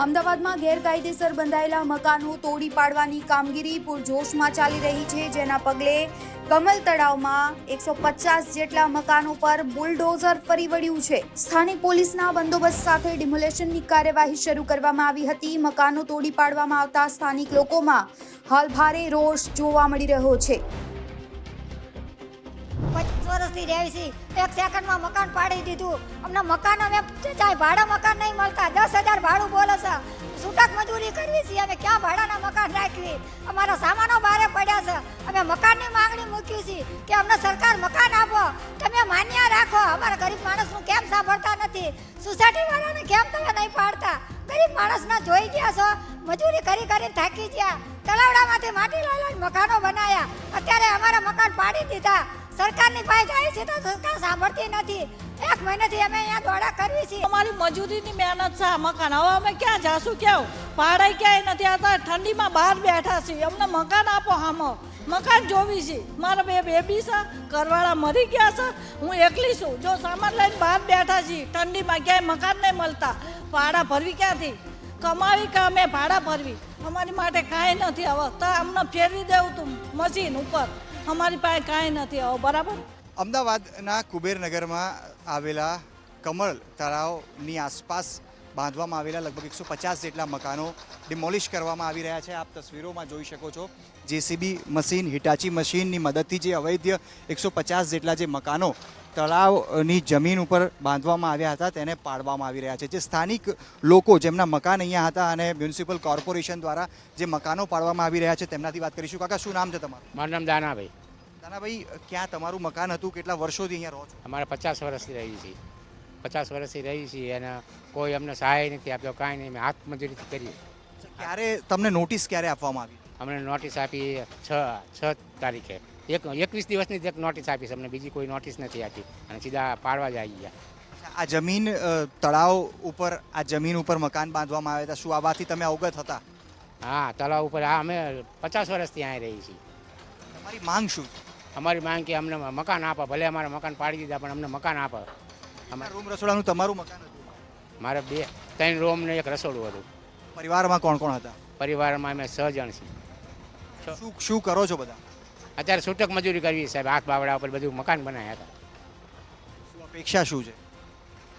અમદાવાદમાં ગેરકાયદેસર બંધાયેલા મકાનો તોડી પાડવાની કામગીરી પૂરજોશમાં ચાલી રહી છે, જેના પગલે કમલ તળાવમાં 150 જેટલા મકાનો પર બુલડોઝર ફરી વળ્યું છે। સ્થાનિક પોલીસના બંદોબસ્ત સાથે ડિમોલેશનની કાર્યવાહી શરૂ કરવામાં આવી હતી। મકાનો તોડી પાડવામાં આવતા સ્થાનિક લોકોમાં હાલ ભારે રોષ જોવા મળી રહ્યો છે। 25 વર્ષથી રહી છે, એક સેકન્ડમાં મકાન પાડી દીધું। અમને મકાન અમે ચાહે ભાડા મકાન નહીં મળતા, 10,000 ભાડું બોલે છે। છૂટક મજૂરી કરવી છે, અમે ક્યાં ભાડાના મકાન રાખવી? અમારા સામાનો બારે પડ્યા છે। અમે મકાનની માંગણી મૂકી છે કે અમને સરકાર મકાન આપો, તમે માન્ય રાખો। અમારા ગરીબ માણસનું કેમ સાંભળતા નથી? સોસાયટી વાળાને કેમ તમે નહીં પાડતા? ગરીબ માણસના જોઈ ગયા છો, મજૂરી કરી કરીને થાકી ગયા। તલાવડામાંથી માટી લાવીને મકાનો બનાવ્યા, અત્યારે અમારા મકાન પાડી દીધા। સરકારની પાસે જાય છે તો સરકાર સાંભળતી નથી। એક મહિનાથી અમે અહીંયા દોડા કરવી છે। અમારી મજૂરીની મહેનત છે મકાન, હવે અમે ક્યાં જાશું? કેવું ભાડે ક્યાંય નથી આવતા, ઠંડીમાં બહાર બેઠા છીએ, અમને મકાન આપો। હામો મકાન જોવી છે। મારા બે બેબી છે, ઘરવાળા મરી ગયા છે, હું એકલી છું। જો સામાન લઈને બહાર બેઠા છીએ, ઠંડીમાં ક્યાંય મકાન નહીં મળતા, ભાડા ભરવી ક્યાંથી? કમાવી કે અમે ભાડા ભરવી? અમારી માટે કાંઈ નથી। હવે તો અમને ફેરવી દેવું તું મશીન ઉપર, અમારી પાસે કાંઈ નથી હવે, બરાબર? અમદાવાદના કુબેરનગરમાં આવેલા કમળ તળાવની આસપાસ બાંધવામાં આવેલા લગભગ 150 જેટલા મકાનો ડિમોલિશ કરવામાં આવી રહ્યા છે। આપ તસવીરોમાં જોઈ શકો છો, જેસીબી મશીન, હિટાચી મશીનની મદદથી જે અવૈધ 150 જેટલા જે મકાનો તળાવની જમીન ઉપર બાંધવામાં આવ્યા હતા તેને પાડવામાં આવી રહ્યા છે। જે સ્થાનિક લોકો જેમના મકાન અહીંયા હતા અને મ્યુનિસિપલ કોર્પોરેશન દ્વારા જે મકાનો પાડવામાં આવી રહ્યા છે તેમનાથી વાત કરીશું। કાકા, શું નામ છે તમારું? મારું નામ દાનાભાઈ। દાનાભાઈ, ક્યાં તમારું મકાન હતું? કેટલા વર્ષોથી અહીંયા રહો છો? અમારે 50 વર્ષથી રહી છીએ, 50 વર્ષથી રહી છીએ અને કોઈ અમને સહાય નથી આપ્યો, કાંઈ નહીં। અમે હાથ મજૂરીથી કરીએ। ક્યારે તમને નોટિસ ક્યારે આપવામાં આવી? અમને નોટિસ આપી 6 તારીખે, 21 દિવસની એક નોટિસ આપી છે, અમને બીજી કોઈ નોટિસ નથી આપી અને સીધા પાડવા જ આવી ગયા। આ જમીન તળાવ ઉપર, આ જમીન ઉપર મકાન બાંધવામાં આવ્યા હતા, શું આ વાતથી તમે અવગત હતા? હા, તળાવ ઉપર હા, અમે 50 વર્ષથી અહીં રહી છીએ। તમારી માંગ શું? અમારી માંગ કે અમને મકાન આપો, ભલે અમારે મકાન પાડી દીધા પણ અમને મકાન આપો। અમારા રૂમ રસોડાનું તમારું મકાન હતું? મારે 3 રૂમ ને એક રસોડું હતું। પરિવારમાં કોણ કોણ હતા? પરિવારમાં અમે 6 જણ છીએ। શું કરો છો બધા? અત્યારે છૂટક મજૂરી કરવી સાહેબ, હાથ બાવડા ઉપર બધું મકાન બનાવ્યા હતા। શું અપેક્ષા શું છે?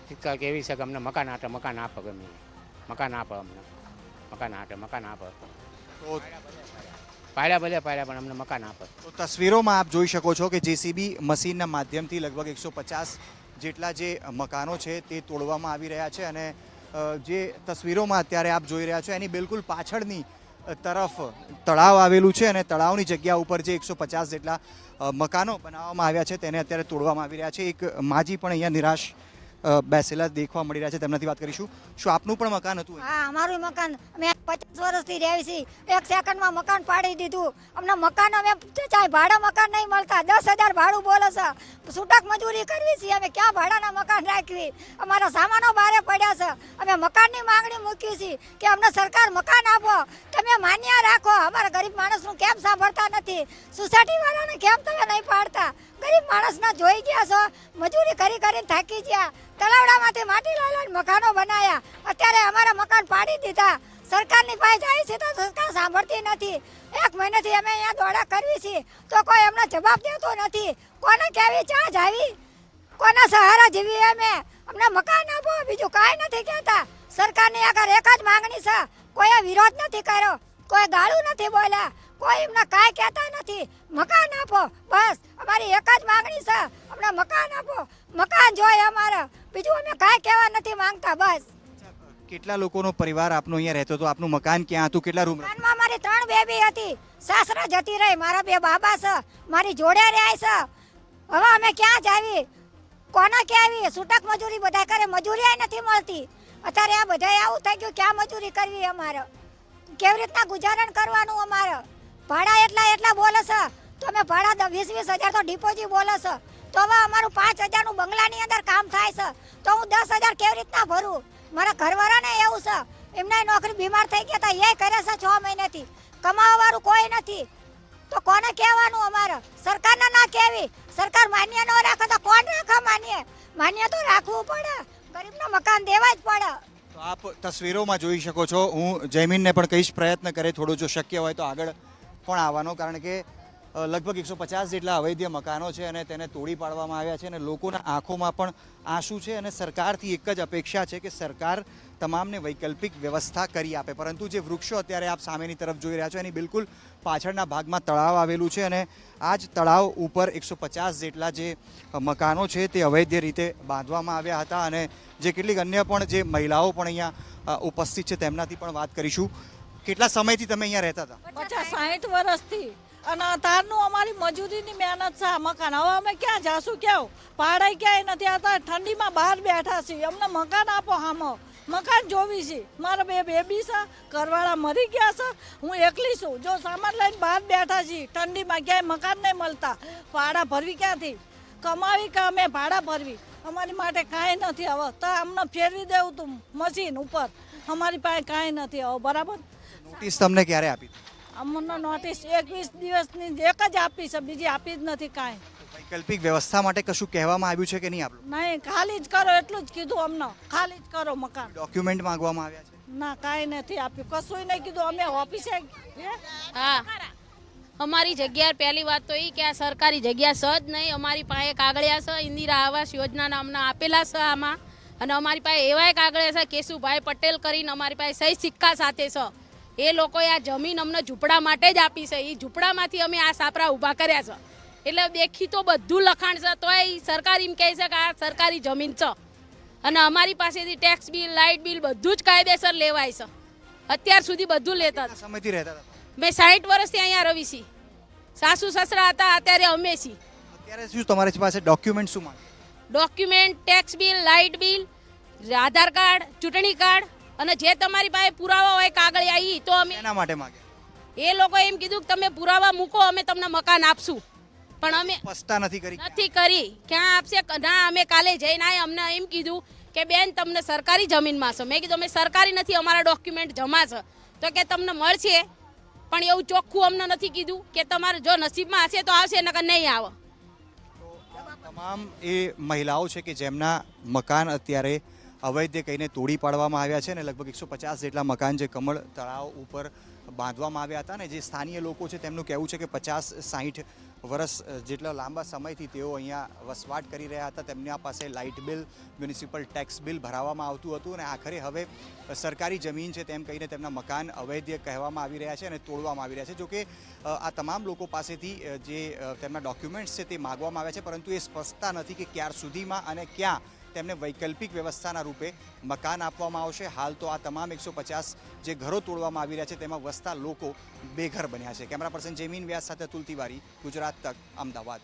શિક્ષક એવી છે કે અમને મકાન આટે મકાન આપો, ગમે મકાન આપો, અમને મકાન આટે મકાન આપો। તો પાડ્યા ભલે પાડ્યા પણ અમને મકાન આપો। તો તસવીરોમાં આપ જોઈ શકો છો કે જેસીબી મશીનના માધ્યમથી લગભગ 150 જેટલા જે મકાનો છે તે તોડવામાં આવી રહ્યા છે અને જે તસવીરોમાં અત્યારે આપ જોઈ રહ્યા છો એની બિલકુલ પાછળની તરફ તળાવ આવેલું છે અને તળાવની જગ્યા ઉપર જે 150 જેટલા મકાનો બનાવવામાં આવ્યા છે તેને અત્યારે તોડવામાં આવી રહ્યા છે। એક માજી પણ અહીંયા નિરાશ બેસેલા દેખવા મળી રહ્યા છે, તેમનાથી વાત કરીશું। શું આપનું પણ મકાન હતું? હા, અમારું મકાન, અમે 50 વર્ષથી રહી છે, એક સેકન્ડમાં મકાન પાડી દીધું। અમને મકાન અમે ચાહે ભાડા મકાન નહીં મળતા, 10,000 ભાડું બોલે છે। છૂટક મજૂરી કરવી છે, અમે ક્યાં ભાડાના મકાન રાખવી? અમારા સામાનો બારે પડ્યા છે। અમે મકાનની માંગણી મૂકી છે કે અમને સરકાર મકાન આપો, તમે માન્ય રાખો। અમારા ગરીબ માણસનું કેમ સાંભળતા નથી? સોસાયટી વાળાને કેમ તમે નહીં પાડતા? ગરીબ માણસના જોઈ ગયા છો, મજૂરી કરી કરીને થાકી ગયા। તલાવડામાંથી માટી લાવીને મકાનો બનાવ્યા, અત્યારે અમારા મકાન પાડી દીધા। સરકારની પાસે જાય છે તો સરકાર સાંભળતી નથી। એક મહિનાથી અમે અહીંયા દોડા કરવી છે તો કોઈ અમને જવાબ દેતો નથી। કોને કેવી ચા જાવી? કોના સહારા જીવી અમે? અમને મકાન આપો, બીજું કાંઈ નથી કહેતા। સરકારની આગળ એક જ માંગણી છે, કોઈએ વિરોધ નથી કર્યો, કોઈ ગાળું નથી બોલ્યા, કોઈ એમને કાંઈ કહેતા નથી। મકાન આપો, બસ અમારી એક જ માંગણી છે, અમને મકાન આપો, મકાન જોઈએ અમારે, બીજું અમે કાંઈ કહેવા નથી માંગતા। બસ કેટલા લોકોનો પરિવાર આપનો અહીંયા રહેતો હતો? આપનું મકાન ક્યાં હતું? કેટલા રૂમ? મકાનમાં મારી 3 બેબી હતી, સાસરા જતી રહી, મારા 2 બાબા છે, મારી જોડે રહે છે। હવે અમે ક્યાં જાવી? કોના કહેવી? છૂટક મજૂરી બધા કરે, મજૂરી નથી મળતી। અત્યારે આ બધા આવું થઈ ગયું, ક્યાં મજૂરી કરવી અમારે? કેવી રીતના ગુજારણ કરવાનું અમારે? ભાડા એટલા બોલે છે તો અમે ભાડા 20,000 તો ડિપોઝિટ બોલે છે, તો હવે અમારું 5,000નું બંગલાની અંદર કામ થાય છે તો હું 10,000 કેવી રીતના ભરું? મારા ઘરવાળાને એવું છે, એમને નોકરી બીમાર થઈ ગયા હતા, એ કરે છે 6 મહિનાથી, કમાવાવાળું કોઈ નથી, તો કોને કહેવાનું અમારે? સરકારને ના કહેવી? સરકાર માન્ય ન રાખે તો કોણ રાખે માન્ય? માન્ય તો રાખવું પડે, ગરીબને મકાન દેવા જ પડે। તો આપ તસવીરોમાં જોઈ શકો છો. હું જયમીનને પણ કહીશ પ્રયત્ન કરે થોડો જો શક્ય હોય તો આગળ પણ આવવાનો, કારણ કે લગભગ 150 જેટલા અવૈધ મકાનો છે અને તેને તોડી પાડવામાં આવ્યા છે અને લોકોના આંખોમાં પણ આંસુ છે અને સરકારથી એક જ અપેક્ષા છે કે સરકાર તમામને વૈકલ્પિક વ્યવસ્થા કરી આપે. પરંતુ જે વૃક્ષો અત્યારે આપ સામેની તરફ જોઈ રહ્યા છો એની બિલકુલ પાછળના ભાગમાં તળાવ આવેલું છે અને આ જ તળાવ ઉપર 150 જેટલા જે મકાનો છે તે અવૈધ રીતે બાંધવામાં આવ્યા હતા અને જે કેટલીક અન્ય પણ જે મહિલાઓ પણ અહીંયા ઉપસ્થિત છે તેમનાથી પણ વાત કરીશું. કેટલા સમયથી તમે અહીંયા રહેતા હતા? 50-60 વર્ષથી. અને તારનું અમારી મજૂરીની મહેનત છે આ મકાન. હવે અમે ક્યાં જાશું કેવું? ભાડાય ક્યાંય નથી આવતા. ઠંડીમાં બહાર બેઠા છીએ. અમને મકાન આપો હામો. મકાન જોવી છે. મારા બે બેબી છે, ઘરવાળા મરી ગયા છે, હું એકલી છું. જો સામાન લઈને બહાર બેઠા છીએ ઠંડીમાં, ક્યાંય મકાન નહીં મળતા. ભાડા ભરવી ક્યાંથી? કમાવી કે અમે ભાડા ભરવી? અમારી માટે કાંઈ નથી. હવે તો અમને ફેરવી દેવું તું મશીન ઉપર. અમારી પાસે કાંઈ નથી હવે. બરાબર. નોટિસ તમને ક્યારે આપી? અમને નોટિસ 21 દિવસની એક જ આપી છે, બીજી આપી જ નથી કાંઈ. વૈકલ્પિક વ્યવસ્થા માટે કશું કહેવામાં આવ્યું છે કે નહીં આપણું? નહીં, ખાલી જ કરો એટલું જ કીધું અમને. ખાલી જ કરો મકાન. ડોક્યુમેન્ટ માંગવામાં આવ્યા છે? ના, કાંઈ નથી આપ્યું, કશું નહીં કીધું. અમે ઓફિસે હા, અમારી જગ્યા પહેલી વાત તો એ કે આ સરકારી જગ્યા છે જ નહીં. અમારી પાસે કાગળિયા છે, ઇન્દિરા આવાસ યોજનાના અમને આપેલા છે આમાં. અને અમારી પાસે એવાય કાગળિયા છે કેશુભાઈ પટેલ કરીને અમારી પાસે સહી સિક્કા સાથે છે. એ લોકોએ આ જમીન અમને ઝૂંપડા માટે જ આપી છે. એ ઝૂંપડામાંથી અમે આ સાપરા ઊભા કર્યા છે. એટલે દેખી તો બધું લખાણ છે, તોય સરકાર એમ કહે છે કે આ સરકારી જમીન છે. અને અમારી પાસેથી ટેક્સ બિલ, લાઇટ બિલ બધું જ કાયદેસર લેવાય છે. અત્યાર સુધી બધું લેતા હતા. સમયથી રહેતા હતા? મેં 60 વર્ષથી અહીંયા રવી છી. સાસુ સસરા હતા, અત્યારે અમે છીએ. અત્યારે શું તમારી પાસે ડોક્યુમેન્ટ શું માંગે? Document, tax bill, light bill, Aadhaar card, ચૂંટણી કાર્ડ અને જે તમારી પાસે પુરાવા હોય કાગળિયા ઈ તો અમે. એના માટે માંગે? એ લોકો એમ કીધું કે તમે પુરાવા મૂકો, અમે તમને મકાન આપશું. પણ અમે સ્પષ્ટતા નથી કરી. નથી કરી. ક્યાં આપશે? ના, અમે કાલે જઈને આયા. અમને એમ કીધું કે બેન તમને સરકારી જમીનમાં છે. મેં કીધું અમે સરકારી નથી, અમારા ડોક્યુમેન્ટ જમા છે. તો કે તમને મળશે, પણ એવું ચોખ્ખું અમને નથી કીધું કે તમારે જો નસીબમાં હશે તો આવશે, નકર નહીં આવે. તમામ એ મહિલાઓ છે કે જેમના મકાન અત્યારે અવૈધ કહીને તોડી પાડવામાં આવ્યા છે અને લગભગ 150 જેટલા મકાન જે કમળ તળાવ ઉપર બાંધવામાં આવ્યા હતા ને જે સ્થાનીય લોકો છે તેમનું કહેવું છે કે 50-60 વર્ષ જેટલા લાંબા સમયથી તેઓ અહીંયા વસવાટ કરી રહ્યા હતા. તેમના પાસે light bill, municipal tax bill ભરાવવામાં આવતું હતું અને આખરે હવે સરકારી જમીન છે તેમ કહીને તેમના મકાન અવૈધ કહેવામાં આવી રહ્યા છે અને તોડવામાં આવી રહ્યા છે. જોકે આ તમામ લોકો પાસેથી જે તેમના ડોક્યુમેન્ટ્સ છે તે માગવામાં આવ્યા છે, પરંતુ એ સ્પષ્ટતા નથી કે ક્યાર સુધીમાં અને ક્યાં તેમને વૈકલ્પિક વ્યવસ્થાના રૂપે મકાન આપવામાં આવશે. હાલ તો આ તમામ 150 જે ઘરો તોડવામાં આવી રહ્યા છે તેમાં વસતા લોકો બેઘર બન્યા છે. કેમેરા પર્સન જયમીન વ્યાસ સાથે અતુલ તિવારી, ગુજરાત તક, અમદાવાદ.